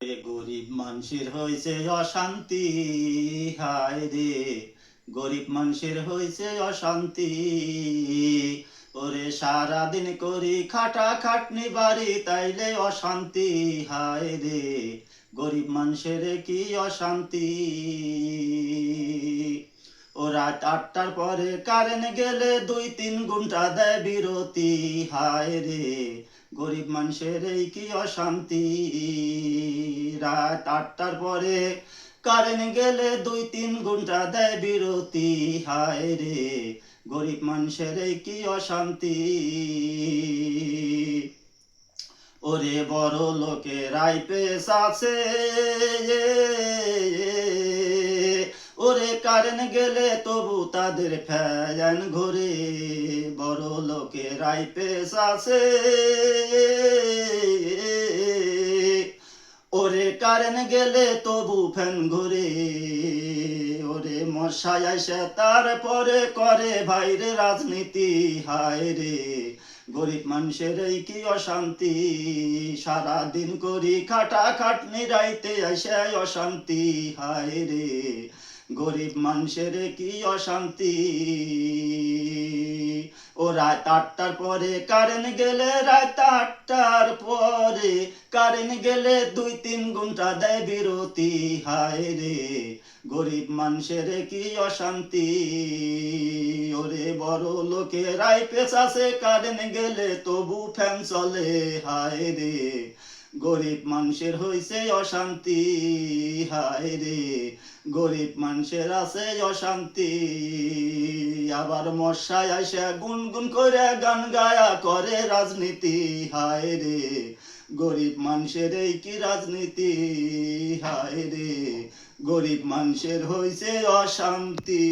গরিব মানুষের হয়েছে অশান্তি, হায় রে গরিব মানুষের হয়েছে অশান্তি। ওরে সারাদিন করি খাটা খাটনি বাড়ি তাইলে অশান্তি, হায় রে গরিব মানুষের কি অশান্তি। ও রাত 8টার পরে কারেন্ট গেলে 2-3 ঘন্টা দেয় বিরতি, হায় রে গরিব মানুষের এই কি অশান্তি। রাত 8টার পরে কারেন্ট গেলে 2-3 ঘন্টা দেয় বিরতি, হায় রে গরিব মানুষের এই কি অশান্তি। ওরে বড় লোকের আইপিএস আছে, ওরে কারেন্ট গেলে তবু তাদের ফ্যান ঘোরে। বড় লোকের আইপিএস আছে, ওরে কারেন্ট গেলে তবু ফ্যান ঘুরে। ওরে মশাই আইসে তারপরে করে ভাইরে রাজনীতি, হায় রে গরিব মানুষের এই কি অশান্তি। সারাদিন করি খাটা খাটনি রাইতে আইসে অশান্তি, হায় রে গরিব মানুষের কি অশান্তি। ও রাত 8টার পরে কারেন্ট গেলে, রাত 8টার পরে কারেন্ট গেলে 2-3 ঘন্টা দেয় বিরতি, হায় রে গরিব মানুষের কি অশান্তি। ওরে বড় লোকের আইপিএস আছে, কারেন্ট গেলে তবু ফ্যান চলে, হায় রে গরিব মানুষের হইছে অশান্তি, হায় রে গরিব মানুষের আছে অশান্তি। আবার মশাই আইসা গুনগুন করে গান গায়া করে রাজনীতি, হায় রে গরিব মানুষের এই কি রাজনীতি, হায় রে গরিব মানুষের হইছে অশান্তি।